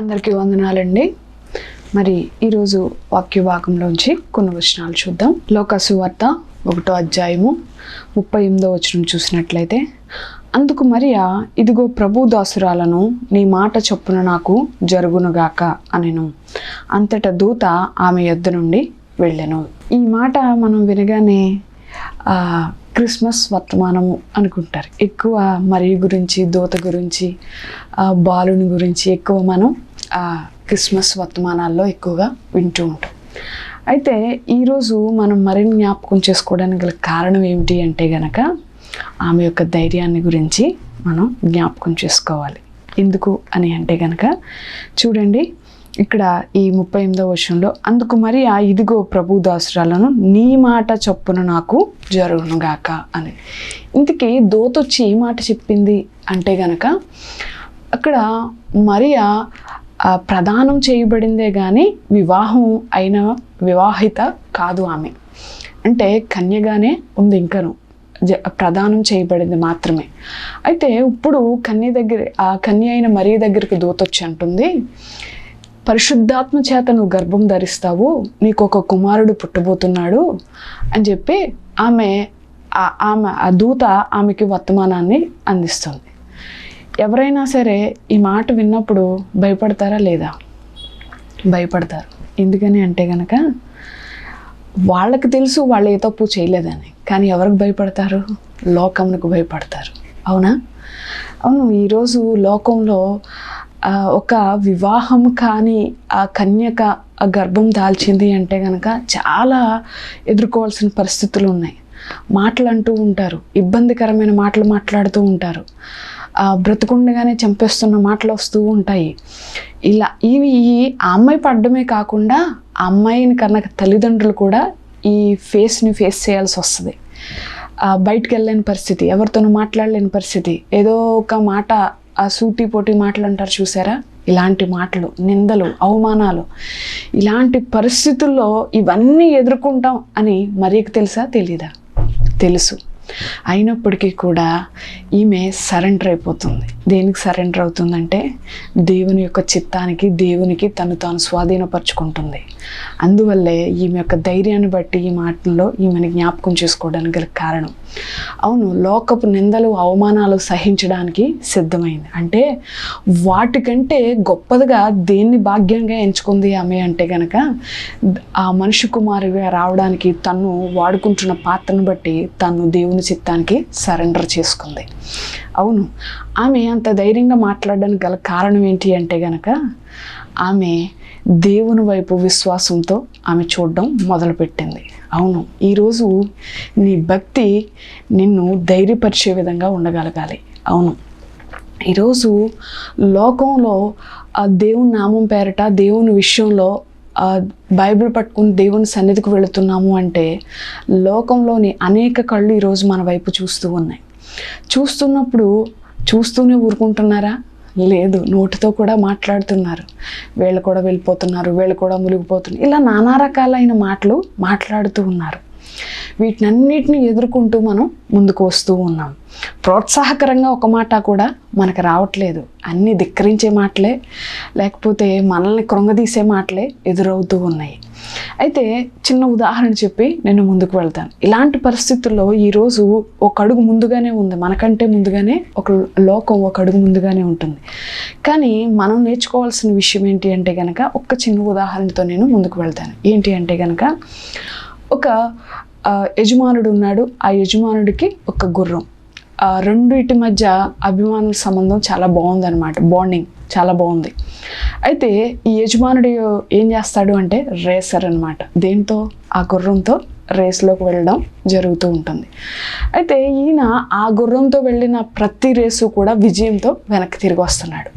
అందరికీ వందనాలండి. మరి ఈరోజు వాక్య భాగంలోంచి కొన్ని వచనాలు చూద్దాం. లోకాసు వార్త 1వ అధ్యాయము 38వ వచనం చూసినట్లయితే, అందుకు మరియా, ఇదిగో ప్రభు దాసురాలను, నీ మాట చొప్పున నాకు జరుగునుగాక అనెను. అంతటా దూత ఆమె యొద్ద నుండి వెళ్ళెను. ఈ మాట మనం వినగానే క్రిస్మస్ వర్తమానము అనుకుంటారు. ఎక్కువ మరి గురించి, దూత గురించి, బాలుని గురించి ఎక్కువ మనం క్రిస్మస్ వర్తమానాల్లో ఎక్కువగా వింటూ ఉంటాం. అయితే ఈరోజు మనం మరిన్ని జ్ఞాపకం చేసుకోవడానికి గల కారణం ఏమిటి అంటే గనక, ఆమె యొక్క ధైర్యాన్ని గురించి మనం జ్ఞాపకం చేసుకోవాలి. ఎందుకు అని అంటే గనక చూడండి, ఇక్కడ ఈ 38వ వచనంలో, అందుకు మరియా, ఇదిగో ప్రభు దాసురాలను, నీ మాట చొప్పున నాకు జరుగునుగాక అని. ఇంతకీ దూతొచ్చి ఏ మాట చెప్పింది అంటే గనక, అక్కడ మరియా ప్రదానం చేయబడిందే కానీ వివాహం అయిన వివాహిత కాదు. ఆమె అంటే కన్యగానే ఉంది, ఇంకను ప్రదానం చేయబడింది మాత్రమే. అయితే ఇప్పుడు కన్య అయిన మరియ దగ్గరికి దూతొచ్చి అంటుంది, పరిశుద్ధాత్మ చేత నువ్వు గర్భం ధరిస్తావు, నీకు ఒక కుమారుడు పుట్టబోతున్నాడు అని చెప్పి ఆ దూత ఆమెకి వర్తమానాన్ని అందిస్తుంది. ఎవరైనా సరే ఈ మాట విన్నప్పుడు భయపడతారా లేదా? భయపడతారు. ఎందుకని అంటే కనుక, వాళ్ళకి తెలుసు వాళ్ళు ఏ తప్పు చేయలేదని. కానీ ఎవరికి భయపడతారు? లోకమునకు భయపడతారు. అవునా? అవును. ఈరోజు లోకంలో ఒక వివాహం కానీ ఆ కన్యక గర్భం దాల్చింది అంటే కనుక చాలా ఎదుర్కోవాల్సిన పరిస్థితులు ఉన్నాయి. మాటలు అంటూ ఉంటారు, ఇబ్బందికరమైన మాటలు మాట్లాడుతూ ఉంటారు, బ్రతుకుండగానే చంపేస్తున్న మాటలు వస్తూ ఉంటాయి. ఇవి ఆ అమ్మాయి పడ్డమే కాకుండా ఆ అమ్మాయిని కన్నా తల్లిదండ్రులు కూడా ఈ ఫేస్ చేయాల్సి వస్తుంది. బయటికి వెళ్ళలేని పరిస్థితి, ఎవరితోనూ మాట్లాడలేని పరిస్థితి, ఏదో ఒక మాట సూటి పోటీ మాటలు అంటారు చూసారా, ఇలాంటి మాటలు, నిందలు, అవమానాలు, ఇలాంటి పరిస్థితుల్లో ఇవన్నీ ఎదుర్కొంటాం అని మరియకి తెలుసా? తెలీదా? తెలుసు. అయినప్పటికీ కూడా ఈమె సరెండర్ అయిపోతుంది. దేనికి సరెండర్ అవుతుందంటే, దేవుని యొక్క చిత్తానికి, దేవునికి తను తాను స్వాధీనపరుచుకుంటుంది. అందువల్లే ఈమె యొక్క ధైర్యాన్ని బట్టి ఈ మాటల్లో ఈమెను జ్ఞాపకం చేసుకోవడానికి గల కారణం. అవును, లోకపు నిందలు, అవమానాలు సహించడానికి సిద్ధమైంది. అంటే వాటికంటే గొప్పదిగా దేన్ని భాగ్యంగా ఎంచుకుంది ఆమె అంటే గనక, ఆ మనిషి కుమారుగా రావడానికి తను వాడుకుంటున్న పాత్రను బట్టి తను దేవుని చిత్తానికి సరెండర్ చేసుకుంది. అవును, ఆమె అంత ధైర్యంగా మాట్లాడడానికి గల కారణం ఏంటి అంటే గనక, ఆమె దేవుని వైపు విశ్వాసంతో ఆమె చూడడం మొదలుపెట్టింది. అవును, ఈరోజు నీ భక్తి నిన్ను ధైర్యపరిచే విధంగా ఉండగలగాలి. అవును, ఈరోజు లోకంలో దేవుని నామం పేరట, దేవుని విషయంలో బైబిల్ పట్టుకుని దేవుని సన్నిధికి వెళుతున్నాము అంటే, లోకంలోని అనేక కళ్ళు ఈరోజు మన వైపు చూస్తూ ఉన్నాయి. చూస్తున్నప్పుడు చూస్తూనే ఊరుకుంటున్నారా? లేదు, నోటితో కూడా మాట్లాడుతున్నారు. వీళ్ళు కూడా వెళ్ళిపోతున్నారు, వీళ్ళు కూడా మునిగిపోతున్నారు, ఇలా నానా రకాలైన మాటలు మాట్లాడుతూ ఉన్నారు. వీటినన్నిటిని ఎదుర్కొంటూ మనం ముందుకు వస్తూ ఉన్నాం. ప్రోత్సాహకరంగా ఒక మాట కూడా మనకు రావట్లేదు. అన్నీ ధిక్కరించే మాటలే, లేకపోతే మనల్ని కృంగదీసే మాటలే ఎదురవుతూ ఉన్నాయి. అయితే చిన్న ఉదాహరణ చెప్పి నేను ముందుకు వెళ్తాను. ఇలాంటి పరిస్థితుల్లో ఈరోజు ఒక అడుగు ముందుగానే ఉంది, మనకంటే ముందుగానే లోకం ఒక అడుగు ముందుగానే ఉంటుంది. కానీ మనం నేర్చుకోవాల్సిన విషయం ఏంటి అంటే కనుక, ఒక చిన్న ఉదాహరణతో నేను ముందుకు వెళ్తాను. ఏంటి అంటే కనుక, ఒక యజమానుడు ఉన్నాడు. ఆ యజమానుడికి ఒక గుర్రం. రెండిటి మధ్య అభిమానుల సంబంధం చాలా బాగుందన్నమాట, బాండింగ్ చాలా బాగుంది. అయితే ఈ యజమానుడు ఏం చేస్తాడు అంటే రేసర్ అనమాట. దేంతో? ఆ గుర్రంతో రేసులోకి వెళ్ళడం జరుగుతూ ఉంటుంది. అయితే ఈయన ఆ గుర్రంతో వెళ్ళిన ప్రతి రేసు కూడా విజయంతో వెనక్కి తిరిగి వస్తున్నాడు.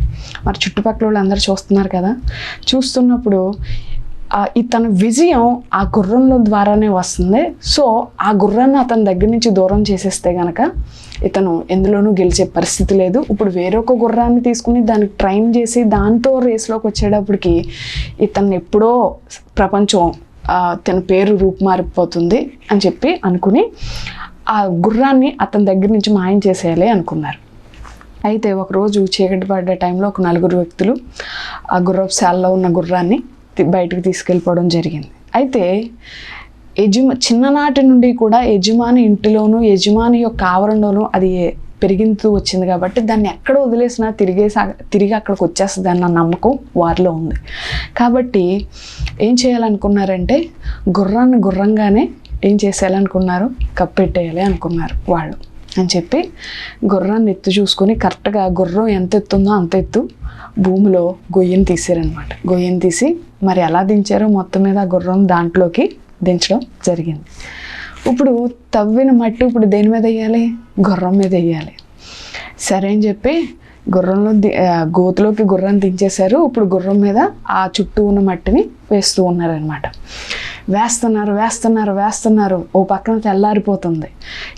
మరి చుట్టుపక్కల వాళ్ళు అందరూ చూస్తున్నారు కదా. చూస్తున్నప్పుడు తన విజయం ఆ గుర్రంలో ద్వారానే వస్తుంది. సో ఆ గుర్రాన్ని అతని దగ్గర నుంచి దూరం చేసేస్తే గనక ఇతను ఎందులోనూ గెలిచే పరిస్థితి లేదు. ఇప్పుడు వేరొక గుర్రాన్ని తీసుకుని దానికి ట్రైన్ చేసి దాంతో రేస్లోకి వచ్చేటప్పటికి ఇతన్ని ఎప్పుడో ప్రపంచం తన పేరు రూపుమారిపోతుంది అని చెప్పి అనుకుని ఆ గుర్రాన్ని అతని దగ్గర నుంచి మాయం చేసేయాలి అనుకున్నారు. అయితే ఒకరోజు చీకటి పడ్డ టైంలో ఒక 4 వ్యక్తులు ఆ గుర్రపు శాలలో ఉన్న గుర్రాన్ని బయటకు తీసుకెళ్ళిపోవడం జరిగింది. అయితే చిన్ననాటి నుండి కూడా యజమాని ఇంటిలోనూ యజమాని యొక్క ఆవరణలోనూ అది పెరిగింతూ వచ్చింది కాబట్టి దాన్ని ఎక్కడ వదిలేసినా తిరిగి అక్కడికి వచ్చేస్తుంది అన్న నమ్మకం వారిలో ఉంది. కాబట్టి ఏం చేయాలనుకున్నారంటే గుర్రాన్ని గుర్రంగానే ఏం చేసేయాలనుకున్నారు, కప్పెట్టేయాలి అనుకున్నారు వాళ్ళు అని చెప్పి గుర్రాన్ని ఎత్తు చూసుకొని కరెక్ట్గా గుర్రం ఎంత ఎత్తుందో అంత ఎత్తు భూమిలో గొయ్యను తీసారనమాట. గొయ్యను తీసి మరి ఎలా దించారో మొత్తం మీద ఆ గుర్రం దాంట్లోకి దించడం జరిగింది. ఇప్పుడు తవ్విన మట్టి ఇప్పుడు దేని మీద వేయాలి, గుర్రం మీద వేయాలి. సరే అని చెప్పి గుర్రంలో గోతులోకి గుర్రాన్ని దించేశారు. ఇప్పుడు గుర్రం మీద ఆ చుట్టూ ఉన్న మట్టిని వేస్తూ ఉన్నారనమాట. వేస్తున్నారు. ఓ పక్కన తెల్లారిపోతుంది,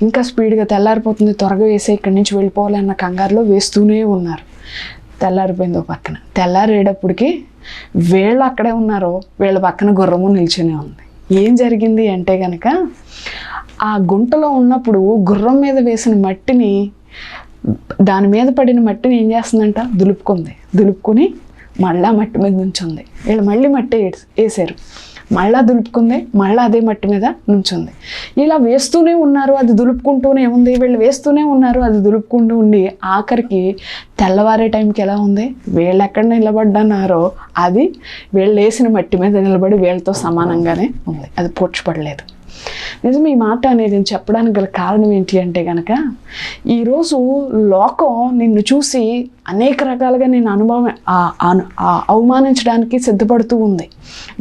ఇంకా స్పీడ్గా తెల్లారిపోతుంది, త్వరగా వేసే ఇక్కడి నుంచి వెళ్ళిపోవాలి అన్న కంగారులో వేస్తూనే ఉన్నారు. తెల్లారిపోయింది. ఓ పక్కన తెల్లారేటప్పటికి వీళ్ళు అక్కడే ఉన్నారో వీళ్ళ పక్కన గుర్రము నిల్చునే ఉంది. ఏం జరిగింది అంటే కనుక ఆ గుంటలో ఉన్నప్పుడు గుర్రం మీద వేసిన మట్టిని, దాని మీద పడిన మట్టిని ఏం చేస్తుందంట, దులుపుకొని మళ్ళా మట్టి మీద నుంచుంది. వీళ్ళు మళ్ళీ మట్టి వేసారు, మళ్ళా దులుపుకుంది, మళ్ళీ అదే మట్టి మీద నుంచుంది. ఇలా వేస్తూనే ఉన్నారు, అది దులుపుకుంటూనే ఉంది. వీళ్ళు వేస్తూనే ఉన్నారు, అది దులుపుకుంటూ ఉండి ఆఖరికి తెల్లవారే టైంకి ఎలా ఉంది, వీళ్ళు ఎక్కడ నిలబడ్డారో అది వీళ్ళు వేసిన మట్టి మీద నిలబడి వీళ్ళతో సమానంగానే ఉంది, అది పూడ్చబడలేదు. నిజం ఈ మాట అనేది నేను చెప్పడానికి గల కారణం ఏంటి అంటే కనుక ఈరోజు లోకం నిన్ను చూసి అనేక రకాలుగా నేను అవమానించడానికి సిద్ధపడుతూ ఉంది,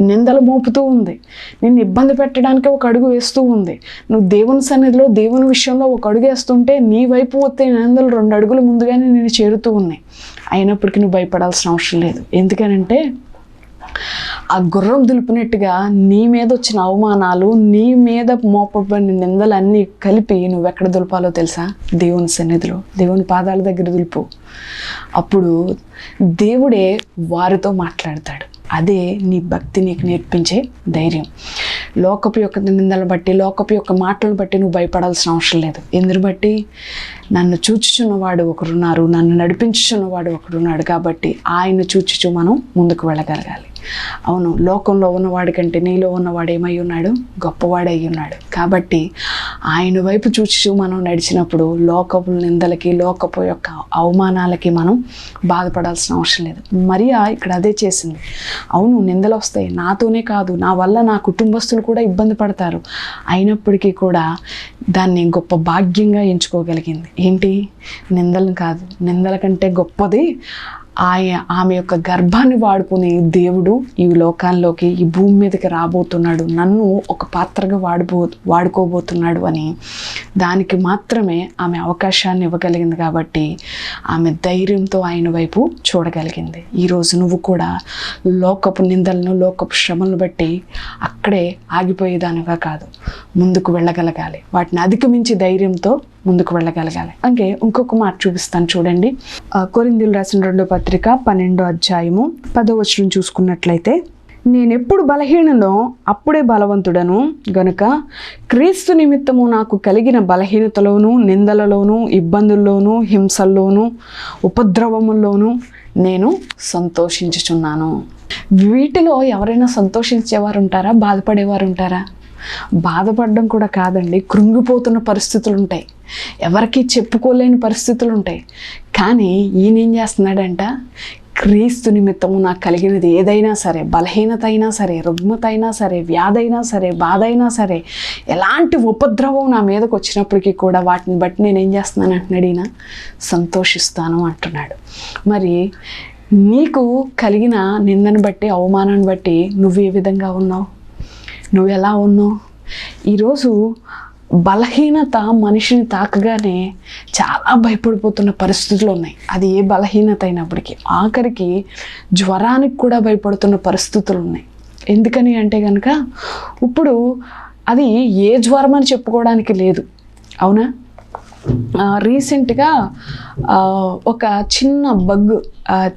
నిందలు మోపుతూ ఉంది, నిన్ను ఇబ్బంది పెట్టడానికి ఒక అడుగు వేస్తూ ఉంది. నువ్వు దేవుని సన్నిధిలో దేవుని విషయంలో ఒక అడుగు వేస్తుంటే నీ వైపు వస్తే నిందలు 2 అడుగులు ముందుగానే నేను చేరుతూ ఉన్నాయి. అయినప్పటికీ నువ్వు భయపడాల్సిన అవసరం లేదు. ఎందుకనంటే ఆ గుర్రం దులిపినట్టుగా నీ మీద వచ్చిన అవమానాలు, నీ మీద మోపబడిన నిందలన్నీ కలిపి నువ్వెక్కడ దులపాలో తెలుసా, దేవుని సన్నిధిలో దేవుని పాదాల దగ్గర దులుపు. అప్పుడు దేవుడే వారితో మాట్లాడతాడు. అదే నీ భక్తి నీకు నేర్పించే ధైర్యం. లోకపు యొక్క నిందలను బట్టి, లోకపు యొక్క మాటలను బట్టి నువ్వు భయపడాల్సిన అవసరం లేదు. ఎందుని బట్టి, నన్ను చూచుచున్నవాడు ఒకరున్నారు, నన్ను నడిపించుచున్నవాడు ఒకరున్నాడు. కాబట్టి ఆయన చూచుచు మనం ముందుకు వెళ్ళగలగాలి. అవును, లోకంలో ఉన్నవాడి కంటే నీలో ఉన్నవాడు ఏమై ఉన్నాడు, గొప్పవాడై ఉన్నాడు. కాబట్టి ఆయన వైపు చూచుచు మనం నడిచినప్పుడు లోకపు నిందలకి, లోకపు యొక్క అవమానాలకి మనం బాధపడాల్సిన అవసరం లేదు. మరియా ఇక్కడ అదే చేసింది. అవును, నిందలు వస్తాయి, నాతోనే కాదు, నా వల్ల నా కుటుంబస్తులు కూడా ఇబ్బంది పడతారు. అయినప్పటికీ కూడా దాన్ని గొప్ప భాగ్యంగా ఎంచుకోగలిగింది. ఏంటి, నిందలను కాదు, నిందల కంటే గొప్పది ఆమె యొక్క గర్భాన్ని వాడుకుని దేవుడు ఈ లోకాల్లోకి, ఈ భూమి మీదకి రాబోతున్నాడు, నన్ను ఒక పాత్రగా వాడుకోబోతున్నాడు అని దానికి మాత్రమే ఆమె అవకాశాన్ని ఇవ్వగలిగింది. కాబట్టి ఆమె ధైర్యంతో ఆయన వైపు చూడగలిగింది. ఈరోజు నువ్వు కూడా లోకపు నిందలను, లోకపు శ్రమలను బట్టి అక్కడే ఆగిపోయేదానిగా కాదు, ముందుకు వెళ్ళగలగాలి. వాటిని అధిగమించి ధైర్యంతో ముందుకు వెళ్ళగలగాలి. అంటే ఇంకొక మాట చూపిస్తాను చూడండి. కొరింథీయులకు రాసిన 2వ పత్రిక 12వ అధ్యాయము 10వ వచనం చూసుకున్నట్లయితే, నేనెప్పుడు బలహీననో అప్పుడే బలవంతుడను గనుక క్రీస్తు నిమిత్తము నాకు కలిగిన బలహీనతలోను, నిందలలోను, ఇబ్బందుల్లోను, హింసల్లోను, ఉపద్రవముల్లోను నేను సంతోషించుచున్నాను. వీటిలో ఎవరైనా సంతోషించేవారు ఉంటారా, బాధపడేవారు ఉంటారా? బాధపడడం కూడా కాదండి, కృంగిపోతున్న పరిస్థితులు ఉంటాయి, ఎవరికి చెప్పుకోలేని పరిస్థితులు ఉంటాయి. కానీ ఈయన ఏం చేస్తున్నాడంట, క్రీస్తు నిమిత్తము నాకు కలిగినది ఏదైనా సరే, బలహీనత అయినా సరే, రుగ్మత అయినా సరే, వ్యాధి అయినా సరే, బాధ అయినా సరే, ఎలాంటి ఉపద్రవం నా మీదకి వచ్చినప్పటికీ కూడా వాటిని బట్టి నేనేం చేస్తున్నాను అంటున్నాడు, ఈయన సంతోషిస్తాను అంటున్నాడు. మరి నీకు కలిగిన నిందను బట్టి, అవమానాన్ని బట్టి నువ్వు ఏ విధంగా ఉన్నావు, నువ్వు ఎలా ఉన్నావు? ఈరోజు బలహీనత మనిషిని తాకగానే చాలా భయపడిపోతున్న పరిస్థితులు ఉన్నాయి. అది ఏ బలహీనత అయినప్పటికీ, ఆఖరికి జ్వరానికి కూడా భయపడుతున్న పరిస్థితులు ఉన్నాయి. ఎందుకని అంటే కనుక ఇప్పుడు అది ఏ జ్వరం అని చెప్పుకోవడానికి లేదు, అవునా? రీసెంట్గా ఒక చిన్న బగ్,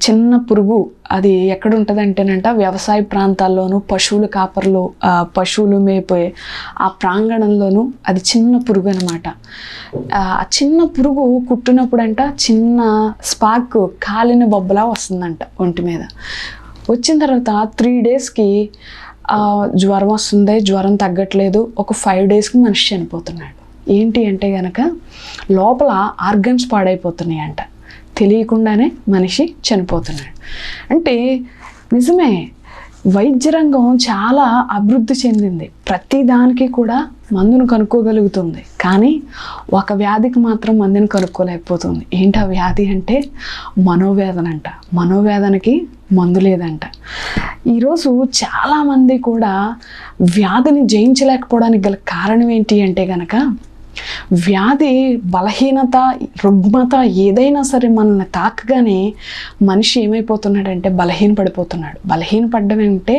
చిన్న పురుగు, అది ఎక్కడ ఉంటుందంటేనంట వ్యవసాయ ప్రాంతాల్లోనూ, పశువుల కాపర్లు, పశువులు మేపే ఆ ప్రాంగణంలోనూ అది చిన్న పురుగు అనమాట. ఆ చిన్న పురుగు కుట్టినప్పుడంట చిన్న స్పార్క్ కాలిన బొబ్బలా వస్తుందంట ఒంటి మీద. వచ్చిన తర్వాత 3 డేస్కి జ్వరం వస్తుంది, జ్వరం తగ్గట్లేదు. ఒక 5 డేస్కి మనిషి చనిపోతున్నాడు. ఏంటి అంటే కనుక లోపల ఆర్గన్స్ పాడైపోతున్నాయి అంట, తెలియకుండానే మనిషి చనిపోతున్నాడు. అంటే నిజమే, వైద్య రంగం చాలా అభివృద్ధి చెందింది, ప్రతి దానికి కూడా మందును కనుక్కోగలుగుతుంది. కానీ ఒక వ్యాధికి మాత్రం మందుని కనుక్కోలేకపోతుంది. ఏంటి ఆ వ్యాధి అంటే మనోవేదన అంట. మనోవేదనకి మందు లేదంట. ఈరోజు చాలామంది కూడా వ్యాధిని జయించలేకపోవడానికి గల కారణం ఏంటి అంటే కనుక వ్యాధి, బలహీనత, రుగ్మత ఏదైనా సరే మనల్ని తాకగానే మనిషి ఏమైపోతున్నాడంటే బలహీనపడిపోతున్నాడు. బలహీనపడడం అంటే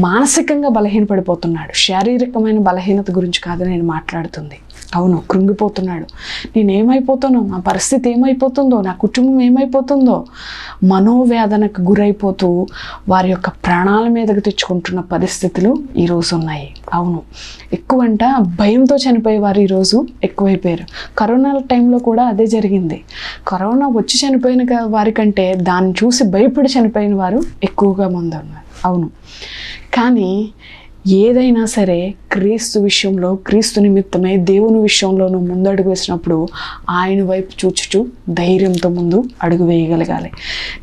మానసికంగా బలహీనపడిపోతున్నాడు. శారీరకమైన బలహీనత గురించి కాదు నేను మాట్లాడుతుంది. అవును, కృంగిపోతున్నాడు. నేనేమైపోతానో, నా పరిస్థితి ఏమైపోతుందో, నా కుటుంబం ఏమైపోతుందో, మనోవేదనకు గురైపోతూ వారి యొక్క ప్రాణాల మీదకు తెచ్చుకుంటున్న పరిస్థితులు ఈరోజు ఉన్నాయి. అవును, ఎక్కువంట భయంతో చనిపోయేవారు ఈరోజు ఎక్కువైపోయారు. కరోనా టైంలో కూడా అదే జరిగింది. కరోనా వచ్చి చనిపోయిన వారికంటే దాన్ని చూసి భయపడి చనిపోయిన వారు ఎక్కువగా మంది ఉన్నారు. అవును, కానీ ఏదైనా సరే క్రీస్తు విషయంలో, క్రీస్తు నిమిత్తమై దేవుని విషయంలో నువ్వు ముందడుగు వేసినప్పుడు ఆయన వైపు చూచుచు ధైర్యంతో ముందు అడుగు వేయగలగాలి.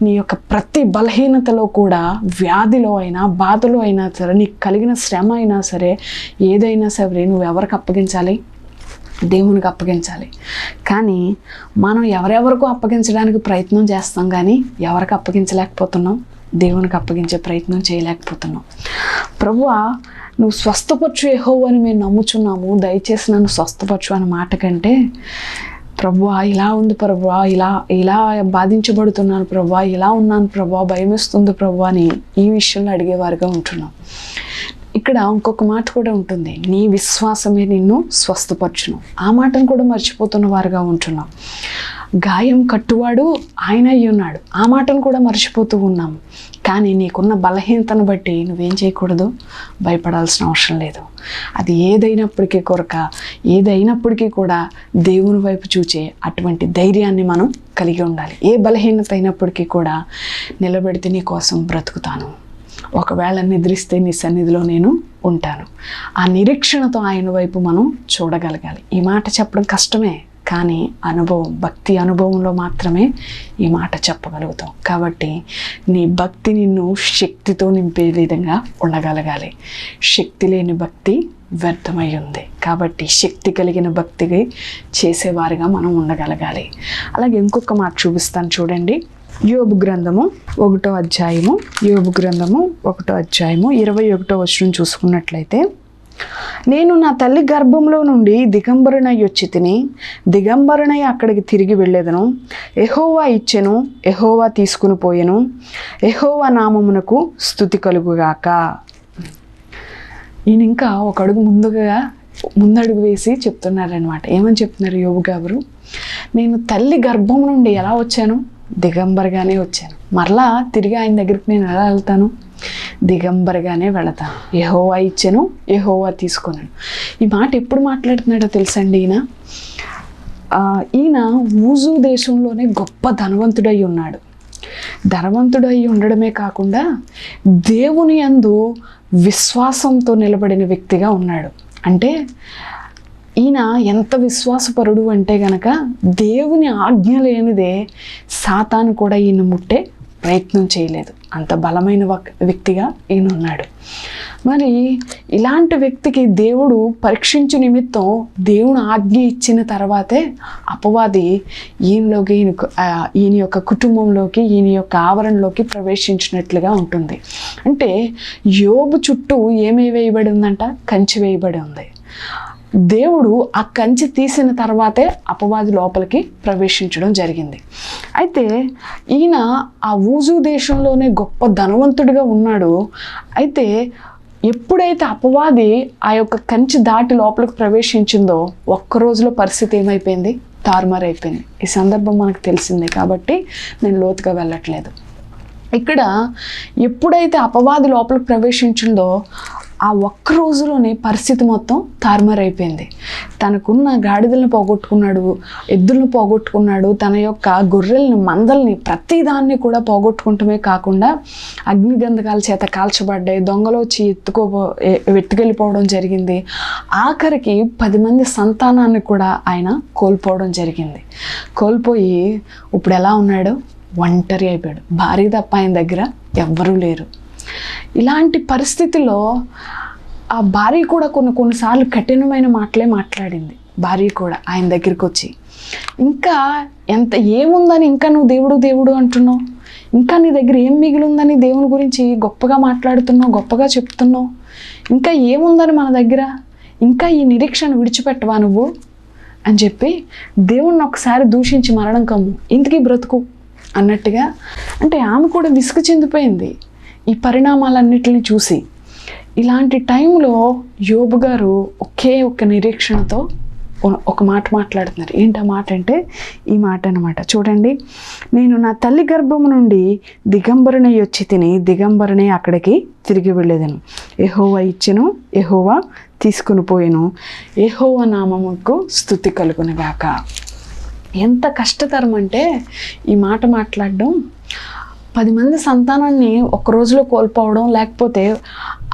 నీ యొక్క ప్రతి బలహీనతలో కూడా, వ్యాధిలో అయినా, బాధలో అయినా సరే, నీకు కలిగిన శ్రమ అయినా సరే, ఏదైనా సరే నువ్వు ఎవరికి అప్పగించాలి? దేవునికి అప్పగించాలి. కానీ మనం ఎవరెవరికో అప్పగించడానికి ప్రయత్నం చేస్తాం, కానీ ఎవరికి అప్పగించలేకపోతున్నాం? దేవునికి అప్పగించే ప్రయత్నం చేయలేకపోతున్నాం. ప్రభువా, నువ్వు స్వస్థపరచు యెహోవా అని మేము నమ్ముచున్నాము, దయచేసి నన్ను స్వస్థపరచు అనే మాట కంటే ప్రభువా ఇలా ఉంది ప్రభువా, ఇలా బాధించబడుతున్నాను ప్రభువా, ఇలా ఉన్నాను ప్రభువా, భయమేస్తుంది ప్రభువా అని ఈ విషయంలో అడిగేవారుగా ఉంటున్నాం. ఇక్కడ ఇంకొక మాట కూడా ఉంటుంది, నీ విశ్వాసమే నిన్ను స్వస్థపరచును. ఆ మాటను కూడా మర్చిపోతున్న వారుగా ఉంటున్నాం. గాయం కట్టువాడు ఆయన అయి ఉన్నాడు, ఆ మాటను కూడా మర్చిపోతూ ఉన్నాము. కానీ నీకున్న బలహీనతను బట్టి నువ్వేం చేయకూడదు? భయపడాల్సిన అవసరం లేదు. అది ఏదైనప్పటికీ కూడా దేవుని వైపు చూచే అటువంటి ధైర్యాన్ని మనం కలిగి ఉండాలి. ఏ బలహీనత అయినప్పటికీ కూడా నిలబెడితే నీ కోసం బ్రతుకుతాను, ఒకవేళ నిద్రిస్తే నీ సన్నిధిలో నేను ఉంటాను. ఆ నిరీక్షణతో ఆయన వైపు మనం చూడగలగాలి. ఈ మాట చెప్పడం కష్టమే, కానీ భక్తి అనుభవంలో మాత్రమే ఈ మాట చెప్పగలుగుతాం. కాబట్టి నీ భక్తి నిన్ను శక్తితో నింపే విధంగా ఉండగలగాలి. శక్తి లేని భక్తి వ్యర్థమై ఉంది. కాబట్టి శక్తి కలిగిన భక్తిగా చేసేవారిగా మనం ఉండగలగాలి. అలాగే ఇంకొక మాట చూపిస్తాను చూడండి. యోబు గ్రంథము 1వ అధ్యాయము 21వ వచనం చూసుకున్నట్లయితే, నేను నా తల్లి గర్భంలో నుండి దిగంబరునై వచ్చి తిని, దిగంబరునై అక్కడికి తిరిగి వెళ్ళేదను. యెహోవా ఇచ్చెను, యెహోవా తీసుకుని పోయెను, యెహోవా నామమునకు స్తుతి కలుగుగాక. ఈయన ఇంకా ఒక అడుగు ముందడుగు వేసి చెప్తున్నారనమాట. ఏమని చెప్తున్నారు యోబు గారు? నేను తల్లి గర్భం నుండి ఎలా వచ్చాను? దిగంబరగానే వచ్చాను. మరలా తిరిగి ఆయన దగ్గరికి నేను ఎలా వెళ్తాను? దిగంబరగానే వెళతాను. యెహోవా ఇచ్చెను, యెహోవా తీసుకున్నాను. ఈ మాట ఎప్పుడు మాట్లాడుతున్నాడో తెలుసండి. ఈయన ఊజు దేశంలోనే గొప్ప ధనవంతుడై ఉన్నాడు. ధనవంతుడై ఉండడమే కాకుండా దేవుని యందు విశ్వాసంతో నిలబడిన వ్యక్తిగా ఉన్నాడు. అంటే ఈయన ఎంత విశ్వాసపరుడు అంటే గనక దేవుని ఆజ్ఞ లేనిదే సాతాను కూడా ఈయన ముట్టే ప్రయత్నం చేయలేదు. అంత బలమైన వ్యక్తిగా ఈయన ఉన్నాడు. మరి ఇలాంటి వ్యక్తికి దేవుడు పరీక్షించు నిమిత్తం దేవుని ఆజ్ఞ ఇచ్చిన తర్వాతే అపవాది ఈయన యొక్క కుటుంబంలోకి, ఈయన యొక్క ఆవరణలోకి ప్రవేశించినట్లుగా ఉంటుంది. అంటే యోబు చుట్టూ ఏమి వేయబడి ఉందంట? కంచె వేయబడి ఉంది. దేవుడు ఆ కంచె తీసిన తర్వాతే అపవాది లోపలికి ప్రవేశించడం జరిగింది. అయితే ఈయన ఆ ఊజు దేశంలోనే గొప్ప ధనవంతుడిగా ఉన్నాడు. అయితే ఎప్పుడైతే అపవాది ఆ యొక్క కంచె దాటి లోపలికి ప్రవేశించిందో ఒక్క రోజులో పరిస్థితి ఏమైపోయింది? తారుమారైపోయింది. ఈ సందర్భం మనకు తెలిసిందే కాబట్టి నేను లోతుగా వెళ్ళట్లేదు. ఇక్కడ ఎప్పుడైతే అపవాది లోపలికి ప్రవేశించిందో ఆ ఒక్క రోజులోనే పరిస్థితి మొత్తం తారుమారైపోయింది. తనకున్న గాడిదలను పోగొట్టుకున్నాడు, ఎద్దులను పోగొట్టుకున్నాడు, తన యొక్క గొర్రెల్ని, మందల్ని, ప్రతిదాన్ని కూడా పోగొట్టుకుంటమే కాకుండా అగ్నిగంధకాల చేత కాల్చబడ్డాయి, దొంగలు వచ్చి ఎత్తుకెళ్ళిపోవడం జరిగింది. ఆఖరికి 10 మంది సంతానాన్ని కూడా ఆయన కోల్పోవడం జరిగింది. కోల్పోయి ఇప్పుడు ఎలా ఉన్నాడు? ఒంటరి అయిపోయాడు. భార్య తప్ప ఆయన దగ్గర ఎవ్వరూ లేరు. ఇలాంటి పరిస్థితిలో ఆ భార్య కూడా కొన్నిసార్లు కఠినమైన మాటలే మాట్లాడింది. భార్య కూడా ఆయన దగ్గరికి వచ్చి, ఇంకా ఏముందని ఇంకా నువ్వు దేవుడు దేవుడు అంటున్నావు, ఇంకా నీ దగ్గర ఏం మిగిలిందని దేవుని గురించి గొప్పగా మాట్లాడుతున్నావు, గొప్పగా చెప్తున్నావు, ఇంకా ఏముందని మన దగ్గర, ఇంకా ఈ నిరీక్షణ విడిచిపెట్టవా నువ్వు అని చెప్పి దేవుణ్ణి ఒకసారి దూషించి మరణం కమ్ము, ఇంతకీ బ్రతుకు అన్నట్టుగా. అంటే ఆమె కూడా విసుగు చెందిపోయింది ఈ పరిణామాలన్నిటిని చూసి. ఇలాంటి టైంలో యోబు గారు ఒకే ఒక్క నిరీక్షణతో ఒక మాట మాట్లాడుతున్నారు. ఏంటి ఆ మాట అంటే ఈ మాట అన్నమాట. చూడండి, నేను నా తల్లి గర్భము నుండి దిగంబరునై వచ్చి తిని దిగంబరునై అక్కడికి తిరిగి వెళ్ళేదను. యెహోవా ఇచ్చెను, యెహోవా తీసుకుని పోయెను, యెహోవా నామముకు స్తుతి కలుగునుగాక. ఎంత కష్టతరం అంటే ఈ మాట మాట్లాడడం. 10 మంది సంతానాన్ని ఒక్క రోజులో కోల్పోవడం, లేకపోతే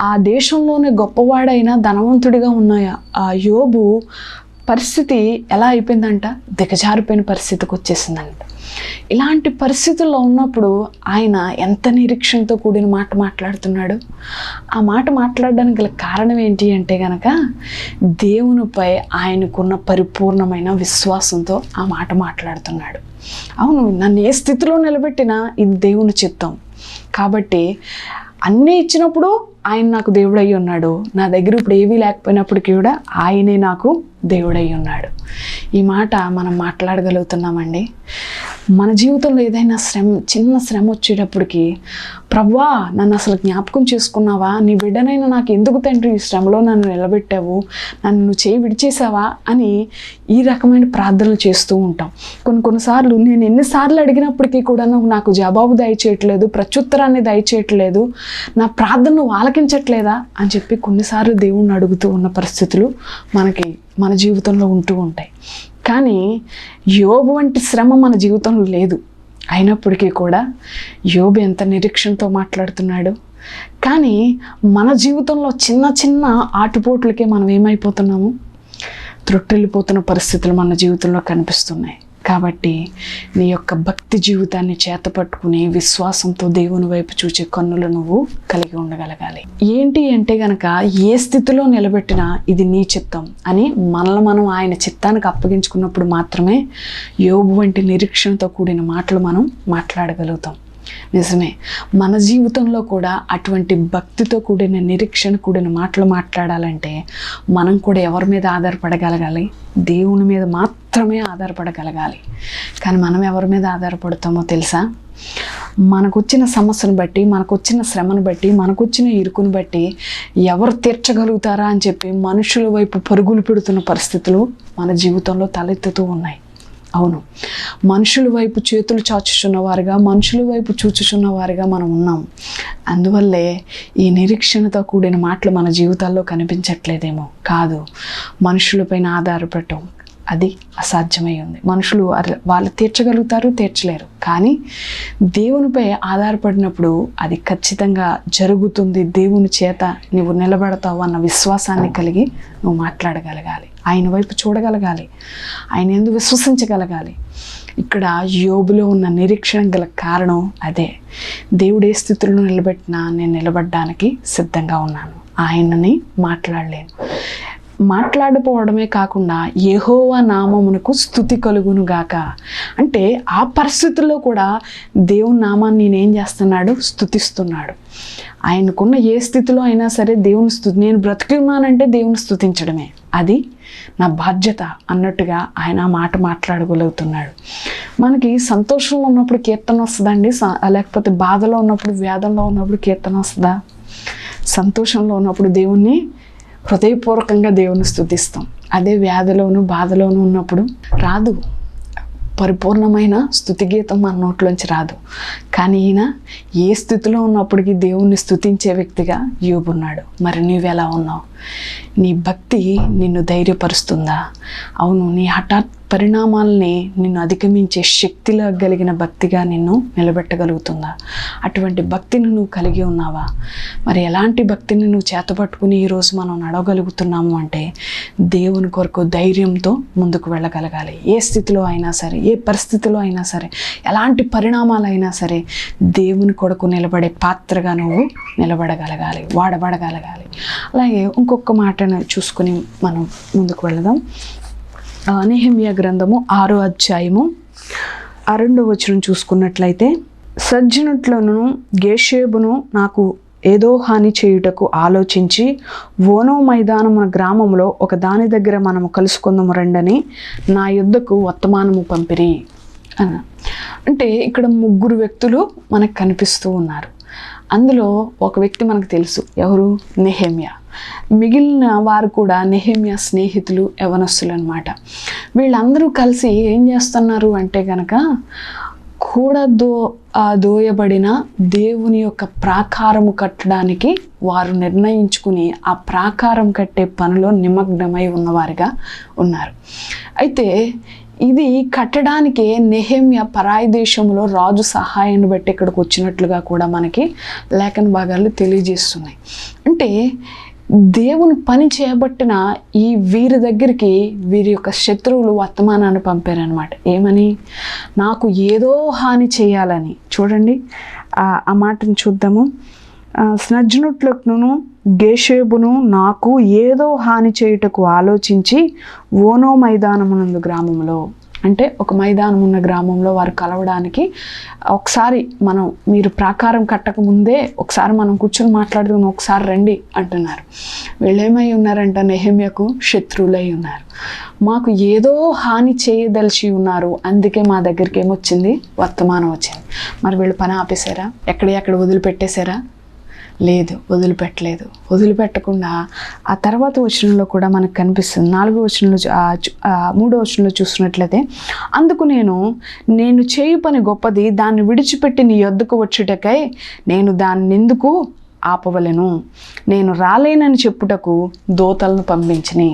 ఆ దేశంలోనే గొప్పవాడైన ధనవంతుడిగా ఉన్న ఆ యోబు పరిస్థితి ఎలా అయిపోయిందంట? దిగజారిపోయిన పరిస్థితికి వచ్చేసిందంట. ఇలాంటి పరిస్థితుల్లో ఉన్నప్పుడు ఆయన ఎంత నిరీక్షణతో కూడిన మాట మాట్లాడుతున్నాడు. ఆ మాట మాట్లాడడానికి గల కారణం ఏంటి అంటే కనుక దేవునిపై ఆయనకున్న పరిపూర్ణమైన విశ్వాసంతో ఆ మాట మాట్లాడుతున్నాడు. అవును, నన్ను ఏ స్థితిలో నిలబెట్టినా ఇది దేవుని చిత్తం కాబట్టి అన్నీ ఇచ్చినప్పుడు ఆయన నాకు దేవుడై ఉన్నాడు, నా దగ్గర ఇప్పుడు ఏవీ లేకపోయినప్పటికీ కూడా ఆయనే నాకు దేవుడై ఉన్నాడు. ఈ మాట మనం మాట్లాడగలుగుతున్నామండి. మన జీవితంలో ఏదైనా చిన్న శ్రమ వచ్చేటప్పటికి, ప్రభువా నన్ను అసలు జ్ఞాపకం చేసుకున్నావా, నీ బిడ్డనైనా నాకు ఎందుకు తండ్రి ఈ శ్రమలో నన్ను నిలబెట్టావు, నన్ను నువ్వు చేయి విడిచేసావా అని ఈ రకమైన ప్రార్థనలు చేస్తూ ఉంటాం. కొన్నిసార్లు నేను ఎన్నిసార్లు అడిగినప్పటికీ కూడా నువ్వు నాకు జవాబు దయచేయట్లేదు, ప్రత్యుత్తరాన్ని దయచేయట్లేదు, నా ప్రార్థనను ఆలకించట్లేదా అని చెప్పి కొన్నిసార్లు దేవుణ్ణి అడుగుతూ ఉన్న పరిస్థితులు మన జీవితంలో ఉంటూ ఉంటాయి. కానీ యోబు వంటి శ్రమ మన జీవితంలో లేదు. అయినప్పటికీ కూడా యోబు ఎంత నిరీక్షణతో మాట్లాడుతున్నాడు. కానీ మన జీవితంలో చిన్న చిన్న ఆటుపోట్లకే మనం ఏమైపోతున్నాము? త్రొట్టెళ్ళిపోతున్న పరిస్థితులు మన జీవితంలో కనిపిస్తున్నాయి. కాబట్టి నీ యొక్క భక్తి జీవితాన్ని చేతపట్టుకుని విశ్వాసంతో దేవుని వైపు చూచే కన్నులు నువ్వు కలిగి ఉండగలగాలి. ఏంటి అంటే గనక ఏ స్థితిలో నిలబెట్టినా ఇది నీ చిత్తం అని మనల్ని మనం ఆయన చిత్తానికి అప్పగించుకున్నప్పుడు మాత్రమే యోబు వంటి నిరీక్షణతో కూడిన మాటలు మనం మాట్లాడగలుగుతాం. నిజమే, మన జీవితంలో కూడా అటువంటి భక్తితో కూడిన నిరీక్షణ కూడిన మాటలు మాట్లాడాలంటే మనం కూడా ఎవరి మీద ఆధారపడగలగాలి? దేవుని మీద మాత్రమే ఆధారపడగలగాలి. కానీ మనం ఎవరి మీద ఆధారపడతామో తెలుసా? మనకొచ్చిన సమస్యను బట్టి, మనకొచ్చిన శ్రమను బట్టి, మనకొచ్చిన ఇరుకును బట్టి ఎవరు తీర్చగలుగుతారా అని చెప్పి మనుషుల వైపు పరుగులు పెడుతున్న పరిస్థితులు మన జీవితంలో తలెత్తుతూ ఉన్నాయి. అవును, మనుషుల వైపు చేతులు చాచుచున్నవారుగా, మనుషుల వైపు చూచుచున్నవారుగా మనం ఉన్నాం. అందువల్లే ఈ నిరీక్షణతో కూడిన మాటలు మన జీవితాల్లో కనిపించట్లేదేమో. కాదు, మనుషులపైన ఆధారపడటం అది అసాధ్యమై ఉంది. మనుషులు వాళ్ళు తీర్చగలుగుతారు, తీర్చలేరు. కానీ దేవునిపై ఆధారపడినప్పుడు అది ఖచ్చితంగా జరుగుతుంది. దేవుని చేత నువ్వు నిలబడతావు అన్న విశ్వాసాన్ని కలిగి నువ్వు మాట్లాడగలగాలి, ఆయన వైపు చూడగలగాలి, ఆయన ఎందుకు విశ్వసించగలగాలి. ఇక్కడ యోబులో ఉన్న నిరీక్షణ గల కారణం అదే. దేవుడు ఏ స్థితిలో నిలబెట్టినా నేను నిలబడడానికి సిద్ధంగా ఉన్నాను, ఆయనని మాట్లాడలేను. మాట్లాడపోవడమే కాకుండా యెహోవా నామమునకు స్తుతి కలుగును గాక అంటే ఆ పరిస్థితుల్లో కూడా దేవుని నామాన్ని నేనేం చేస్తున్నాడు? స్తుతిస్తున్నాడు. ఆయనకున్న ఏ స్థితిలో అయినా సరే దేవుని నేను బ్రతికి ఉన్నానంటే దేవుని స్తుతించడమే, అది నా బాధ్యత అన్నట్టుగా ఆయన మాట మాట్లాడగలుగుతున్నాడు. మనకి సంతోషంలో ఉన్నప్పుడు కీర్తన వస్తుందండి, లేకపోతే బాధలో ఉన్నప్పుడు, వేదనలో ఉన్నప్పుడు కీర్తన వస్తుందా? సంతోషంలో ఉన్నప్పుడు దేవుణ్ణి హృదయపూర్వకంగా దేవుని స్తుతిస్తాం. అదే వ్యాధిలోను బాధలోను ఉన్నప్పుడు రాదు. పరిపూర్ణమైన స్తుతిగీతం మన నోట్లోంచి రాదు. కానీ ఈయన ఏ స్థితిలో ఉన్నప్పటికీ దేవుణ్ణి స్తుతించే వ్యక్తిగా యోబు ఉన్నాడు. మరి నువ్వెలా ఉన్నావు? నీ భక్తి నిన్ను ధైర్యపరుస్తుందా? అవును, నీ హఠాత్ పరిణామాలని నిన్ను అధిగమించే శక్తిలో కలిగిన భక్తిగా నిన్ను నిలబెట్టగలుగుతుందా? అటువంటి భక్తిని నువ్వు కలిగి ఉన్నావా? మరి ఎలాంటి భక్తిని నువ్వు చేతపట్టుకుని ఈరోజు మనం నడవగలుగుతున్నాము అంటే దేవుని కొరకు ధైర్యంతో ముందుకు వెళ్ళగలగాలి. ఏ స్థితిలో అయినా సరే, ఏ పరిస్థితిలో అయినా సరే, ఎలాంటి పరిణామాలైనా సరే దేవుని కొరకు నిలబడే పాత్రగా నువ్వు నిలబడగలగాలి, వాడబడగలగాలి. అలాగే ఇంకొక మాటను చూసుకుని మనం ముందుకు వెళదాం. నెహెమ్యా గ్రంథము 6వ అధ్యాయము 2వ వచనం చూసుకున్నట్లయితే, సజ్జనుట్లను గేషేబును నాకు ఏదో హాని చేయుటకు ఆలోచించి ఓనో మైదానమున గ్రామంలో ఒక దాని దగ్గర మనము కలుసుకుందాము రండని నా యుద్ధకు వర్తమానము పంపిరి అన్న. అంటే ఇక్కడ 3 వ్యక్తులు మనకు కనిపిస్తూ ఉన్నారు. అందులో ఒక వ్యక్తి మనకు తెలుసు, ఎవరు? నెహెమ్యా. మిగిలిన వారు కూడా నెహెమ్యా స్నేహితులు, యవనస్తులు అనమాట. వీళ్ళందరూ కలిసి ఏం చేస్తున్నారు అంటే కనుక దోయబడిన దేవుని యొక్క ప్రాకారము కట్టడానికి వారు నిర్ణయించుకుని ఆ ప్రాకారం కట్టే పనిలో నిమగ్నమై ఉన్నవారుగా ఉన్నారు. అయితే ఇది కట్టడానికి నెహెమ్యా పరాయి దేశంలో రాజు సహాయాన్ని బట్టి ఇక్కడికి వచ్చినట్లుగా కూడా మనకి లేఖన భాగాలు తెలియజేస్తున్నాయి. అంటే దేవుని పని చేయబట్టిన ఈ వీరి దగ్గరికి వీరి యొక్క శత్రువులు వర్తమానాన్ని పంపారనమాట. ఏమని? నాకు ఏదో హాని చేయాలని. చూడండి ఆ మాటను చూద్దాము. స్నజ్నుట్లను గేషేబును నాకు ఏదో హాని చేయుటకు ఆలోచించి ఓనో మైదానమునందు గ్రామంలో, అంటే ఒక మైదానం ఉన్న గ్రామంలో వారు కలవడానికి ఒకసారి మీరు ప్రాకారం కట్టక ముందే ఒకసారి మనం కూర్చొని మాట్లాడుకుని ఒకసారి రండి అంటున్నారు. వీళ్ళేమై ఉన్నారంట? నెహెమ్యాకు శత్రువులై ఉన్నారు. మాకు ఏదో హాని చేయదలిచి ఉన్నారు, అందుకే మా దగ్గరికి ఏమొచ్చింది? వర్తమానం వచ్చింది. మరి వీళ్ళు పని ఆపేశారా? ఎక్కడ వదిలిపెట్టేశారా? లేదు, వదిలిపెట్టలేదు. వదిలిపెట్టకుండా ఆ తర్వాత వచనంలో కూడా మనకు కనిపిస్తుంది. 4వ వచనంలో 3వ వచనంలో చూసినట్లయితే, అందుకు నేను చేయు పని గొప్పది, దాన్ని విడిచిపెట్టి నీ యొద్దకు వచ్చుటకై నేను దాన్ని ఎందుకు ఆపవలెను? నేను రాలేనని చెప్పుటకు దూతలను పంపించిని.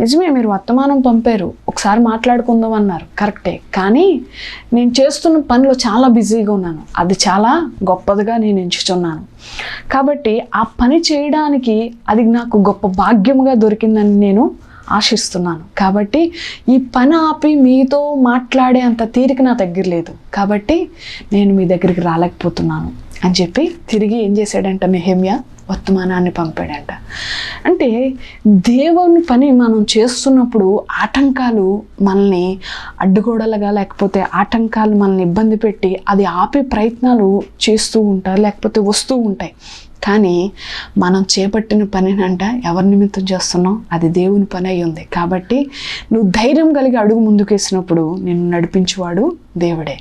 నిజమే, మీరు వర్తమానం పంపారు, ఒకసారి మాట్లాడుకుందాం అన్నారు, కరెక్టే. కానీ నేను చేస్తున్న పనిలో చాలా బిజీగా ఉన్నాను, అది చాలా గొప్పదిగా నేను ఎంచుతున్నాను. కాబట్టి ఆ పని చేయడానికి అది నాకు గొప్ప భాగ్యముగా దొరికిందని నేను ఆశిస్తున్నాను. కాబట్టి ఈ పని ఆపి మీతో మాట్లాడే అంత తీరిక నా దగ్గర లేదు, కాబట్టి నేను మీ దగ్గరికి రాలేకపోతున్నాను అని చెప్పి తిరిగి ఏం చేశాడంట? నెహెమ్యా వర్తమానాన్ని పంపాడంట. అంటే దేవుని పని మనం చేస్తున్నప్పుడు ఆటంకాలు మనల్ని అడ్డుగోడలుగా, లేకపోతే ఆటంకాలు మనల్ని ఇబ్బంది పెట్టి అది ఆపే ప్రయత్నాలు చేస్తూ ఉంటారు, లేకపోతే వస్తూ ఉంటాయి. కానీ మనం చేపట్టిన పనినంట ఎవరి నిమిత్తం చేస్తున్నాం? అది దేవుని పని అయి ఉంది. కాబట్టి నువ్వు ధైర్యం కలిగి అడుగు ముందుకేసినప్పుడు నిన్ను నడిపించేవాడు దేవుడే.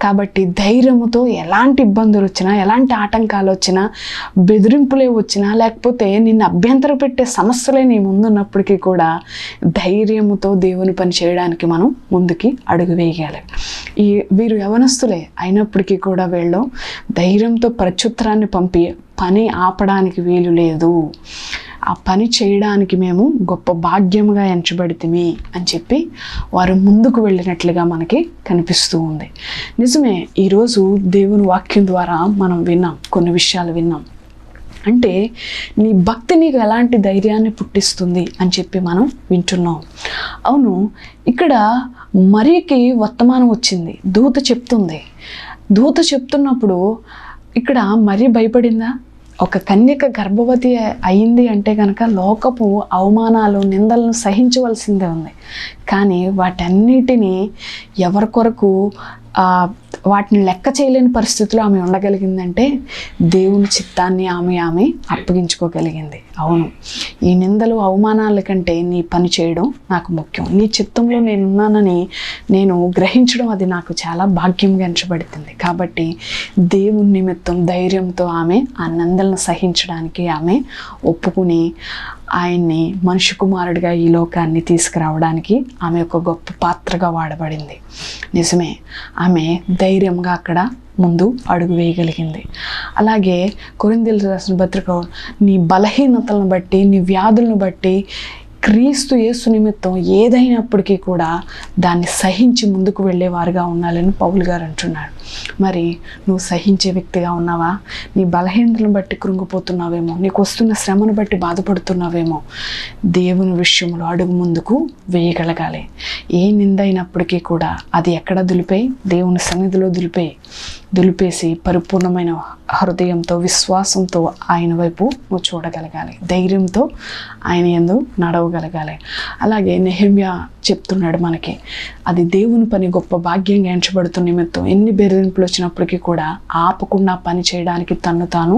కాబట్టి ధైర్యముతో ఎలాంటి ఇబ్బందులు వచ్చినా, ఎలాంటి ఆటంకాలు వచ్చినా, బెదిరింపులే వచ్చినా, లేకపోతే నిన్ను అభ్యంతరం పెట్టే సమస్యలే నీ ముందున్నప్పటికీ కూడా ధైర్యముతో దేవుని పని చేయడానికి మనం ముందుకి అడుగు వేయాలి. వీరు యవనస్తులే అయినప్పటికీ కూడా వీళ్ళు ధైర్యంతో ప్రత్యుత్తరాన్ని పంపి పని ఆపడానికి వీలు లేదు, ఆ పని చేయడానికి మేము గొప్ప భాగ్యముగా ఎంచబడితిమి అని చెప్పి వారు ముందుకు వెళ్ళినట్లుగా మనకి కనిపిస్తూ ఉంది. నిజమే, ఈరోజు దేవుని వాక్యం ద్వారా మనం విన్నాం, కొన్ని విషయాలు విన్నాం. అంటే నీ భక్తి నీకు ఎలాంటి ధైర్యాన్ని పుట్టిస్తుంది అని చెప్పి మనం వింటున్నాం. అవును, ఇక్కడ మరియకి వర్తమానం వచ్చింది, దూత చెప్తుంది. దూత చెప్తున్నప్పుడు ఇక్కడ మరి భయపడిందా? ఒక కన్యక గర్భవతి అయింది అంటే కనుక లోకపు అవమానాలు, నిందలను సహించవలసిందే ఉంది. కానీ వాటన్నిటినీ ఎవరి కొరకు వాటిని లెక్క చేయలేని పరిస్థితిలో ఆమె ఉండగలిగిందంటే దేవుని చిత్తాన్ని ఆమె అప్పగించుకోగలిగింది. అవును, ఈ నిందలు అవమానాల కంటే నీ పని చేయడం నాకు ముఖ్యం, నీ చిత్తంలో నేనున్నానని నేను గ్రహించడం అది నాకు చాలా భాగ్యంగా ఎంచబడుతుంది. కాబట్టి దేవుని నిమిత్తం ధైర్యంతో ఆమె ఆ నిందలను సహించడానికి ఆమె ఒప్పుకుని ఆయన్ని మనిషి కుమారుడిగా ఈ లోకాన్ని తీసుకురావడానికి ఆమె ఒక గొప్ప పాత్రగా వాడబడింది. నిజమే, ఆమె ధైర్యంగా అక్కడ ముందు అడుగు వేయగలిగింది. అలాగే కొరింథీయులకు రాసిన పత్రిక, నీ బలహీనతలను బట్టి, నీ వ్యాధులను బట్టి క్రీస్తు యేసు నిమిత్తం ఏదైనప్పటికీ కూడా దాన్ని సహించి ముందుకు వెళ్ళేవారుగా ఉండాలని పౌలు గారు అంటున్నాడు. మరి నువ్వు సహించే వ్యక్తిగా ఉన్నావా? నీ బలహీనతలను బట్టి కృంగిపోతున్నావేమో, నీకు వస్తున్న శ్రమను బట్టి బాధపడుతున్నావేమో. దేవుని విషయంలో అడుగు ముందుకు వేయగలగాలి. ఏ నిందైనప్పటికీ కూడా అది ఎక్కడ దులిపేయి? దేవుని సన్నిధిలో దులిపేసి పరిపూర్ణమైన హృదయంతో, విశ్వాసంతో ఆయన వైపు నువ్వు చూడగలగాలి. ధైర్యంతో ఆయన యందు నడవగలగాలి. అలాగే నెహెమ్యా చెప్తున్నాడు మనకి, అది దేవుని పని గొప్ప భాగ్యంగా ఎంచబడుతున్న నిమిత్తం ఎన్ని బెదిరింపులు వచ్చినప్పటికీ కూడా ఆపకుండా పని చేయడానికి తన్ను తాను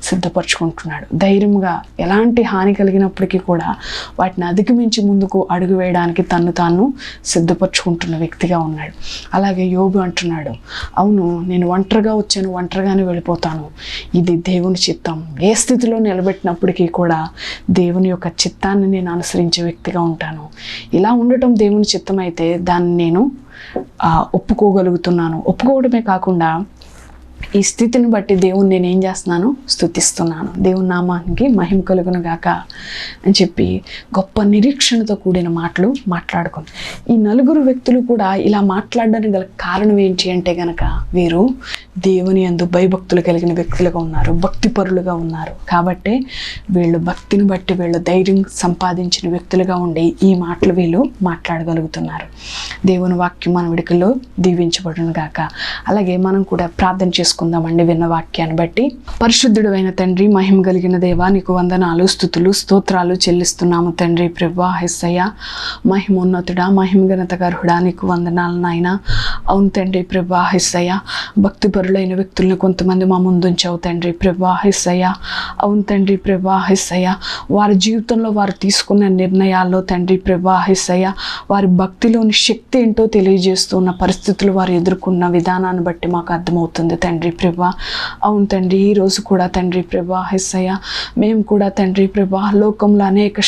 సిద్ధపరచుకుంటున్నాడు. ధైర్యంగా ఎలాంటి హాని కలిగినప్పటికీ కూడా వాటిని అధిగమించి ముందుకు అడుగు వేయడానికి తన్ను తాను సిద్ధపరచుకుంటున్న వ్యక్తిగా ఉన్నాడు. అలాగే యోబు అంటున్నాడు, అవును నేను ఒంటరిగా వచ్చాను, ఒంటరిగానే వెళ్ళిపోతాను, ఇది దేవుని చిత్తం. ఏ స్థితిలో నిలబెట్టినప్పటికీ కూడా దేవుని యొక్క చిత్తాన్ని నేను అనుసరించే వ్యక్తిగా ఉంటాను. ఇలా ఉండటం దేవుని చిత్తం అయితే దాన్ని నేను ఒప్పుకోగలుగుతున్నాను. ఒప్పుకోవడమే కాకుండా ఈ స్థితిని బట్టి దేవుని నేను ఏం చేస్తున్నాను? స్తుతిస్తున్నాను. దేవుని నామానికి మహిమ కలుగును గాక అని చెప్పి గొప్ప నిరీక్షణతో కూడిన మాటలు మాట్లాడుకుని, ఈ నలుగురు వ్యక్తులు కూడా ఇలా మాట్లాడడానికి గల కారణం ఏంటి అంటే గనక, వీరు దేవుని యందు భయభక్తులు కలిగిన వ్యక్తులుగా ఉన్నారు, భక్తిపరులుగా ఉన్నారు. కాబట్టి వీళ్ళు భక్తిని బట్టి వీళ్ళు ధైర్యం సంపాదించిన వ్యక్తులుగా ఉండి ఈ మాటలు వీళ్ళు మాట్లాడగలుగుతున్నారు. దేవుని వాక్యం మన విడుకల్లో దీవించబడును గాక. అలాగే మనం కూడా ప్రార్థన చేసుకుందామండి విన్న వాక్యాన్ని బట్టి. పరిశుద్ధుడు అయిన తండ్రి, మహిమ కలిగిన దేవా, నీకు వందనాలు, స్తుతులు, స్తోత్రాలు చెల్లిస్తున్నాము తండ్రి. ప్రభువా, యేసయ్య, మహిమోన్నతుడా, మహిమఘనత గర్హుడా, నీకు వందనాలు నాయన. అవును తండ్రి ప్రభువా, యేసయ్య, భక్తిపరులైన వ్యక్తులను కొంతమంది మా ముందుంచావు తండ్రి. ప్రభువా, యేసయ్య, అవును తండ్రి ప్రభువా, యేసయ్య, వారి జీవితంలో వారు తీసుకున్న నిర్ణయాల్లో తండ్రి ప్రభువా, యేసయ్య, వారి భక్తిలోని శక్తి ఏంటో తెలియజేస్తున్న పరిస్థితులు వారు ఎదుర్కొన్న విధానాన్ని బట్టి మాకు అర్థమవుతుంది తండ్రి ప్రభువా. అవును తండ్రి, ఈరోజు కూడా తండ్రి ప్రభువా, యేసయ్య, మేము కూడా తండ్రి ప్రభువా లోకంలో అనేక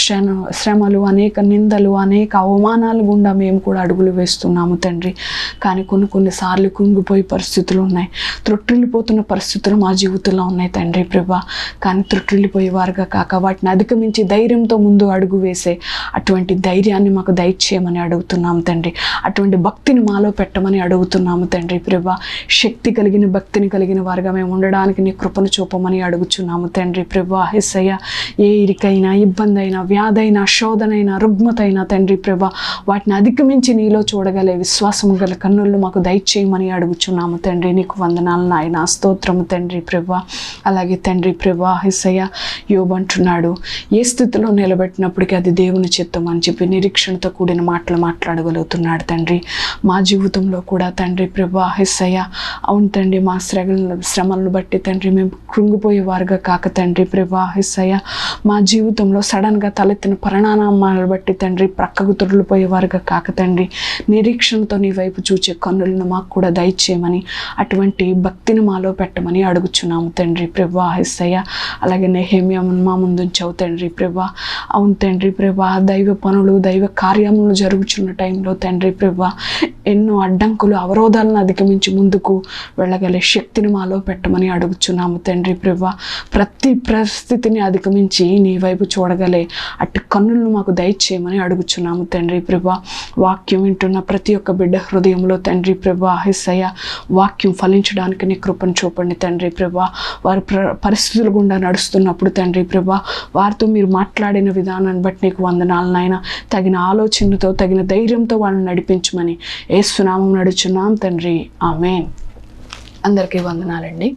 శ్రమలు, అనేక నిందలు, అనేక అవమానాలు గుండా మేము కూడా అడుగులు వేస్తున్నాము తండ్రి. కానీ కొన్నిసార్లు కుంగిపోయే పరిస్థితులు ఉన్నాయి, త్రొట్టిల్లిపోతున్న పరిస్థితులు మా జీవితంలో ఉన్నాయి తండ్రి ప్రభువా. కానీ త్రొట్టిల్లిపోయేవారుగా కాక వాటిని అధిగమించి ధైర్యంతో ముందు అడుగు వేసే అటువంటి ధైర్యాన్ని మాకు దయచేయమని అడుగుతున్నాము తండ్రి. అటువంటి భక్తిని మాలో పెట్టమని అడుగుతున్నాము తండ్రి ప్రభువా. శక్తి కలిగిన, భక్తిని కలిగిన వారుగా మేము ఉండడానికి నీ కృపను చూపమని అడుగుచున్నాము తండ్రి ప్రభువా, యేసయ్య. ఏ ఇరికైనా, ఇబ్బంది అయినా, వ్యాధైనా, శోధనైనా, రుగ్మతైనా తండ్రి ప్రభువా, వాటిని అధిగమించి నీలో చూడగలే విశ్వాసము గల కన్నులు మాకు దయచేయమని అడుగుచున్నాము తండ్రి. నీకు వందనాలు నాయన, స్తోత్రము తండ్రి ప్రభువా. అలాగే తండ్రి ప్రభువా, యేసయ్య, యోబు అంటున్నాడు, ఏ స్థితిలో నిలబెట్టినప్పటికీ అది దేవుని చిత్తం అని చెప్పి నిరీక్షణతో కూడిన మాటలు మాట్లాడగలుగుతున్నాడు తండ్రి. మా జీవితంలో కూడా తండ్రి ప్రభువా, యేసయ్య, అవును తండ్రి, మా శ్రమలను బట్టి తండ్రి మేము కృంగిపోయేవారుగా కాక తండ్రి ప్రభువా, యేసయ్య, మా జీవితంలో సడన్గా తలెత్తిన పరిణామాలను బట్టి తండ్రి ప్రక్కకు తొలగిపోయేవారుగా కాక తండ్రి నిరీక్షణతో నీ వైపు చూచే కన్నులను మాకు కూడా దయచేయమని, అటువంటి భక్తిని మాలో పెట్టమని అడుగుచున్నాము తండ్రి ప్రభువా, యేసయ్య. అలాగే నెహెమ్యా మా ముందుంచావు తండ్రి ప్రభువా. అవును తండ్రి ప్రభువా, దైవ పనులు, దైవ కార్యములు జరుగుతున్న టైంలో తండ్రి ప్రభువా ఎన్నో అడ్డంకులు, అవరోధాలను అధిగమించి ముందుకు వెళ్ళగలే శక్తిని మాలో పెట్టమని అడుగుచున్నాము తండ్రి ప్రభువా. ప్రతి పరిస్థితిని అధిగమించి నీ వైపు చూడగలే అట్టి కన్నులను మాకు దయచేయమని అడుగుచున్నాము తండ్రి ప్రభువా. వాక్యం వింటున్న ప్రతి ఒక్క బిడ్డ హృదయంలో తండ్రి ప్రభువా, యేసయ్య, వాక్యం ఫలించడానికి నీ కృపను చూపండి తండ్రి ప్రభువా. వారి పరిస్థితుల గుండా నడుస్తున్నప్పుడు తండ్రి ప్రభువా, వారితో మీరు మాట్లాడిన విధానాన్ని బట్టి నీకు వందనాలు నాయన. తగిన ఆలోచనతో, తగిన ధైర్యంతో వాళ్ళని నడిపించమని యేసు నామమున అడుగుచున్నాం తండ్రి. ఆమేన్. అందరికీ వందనాలండి.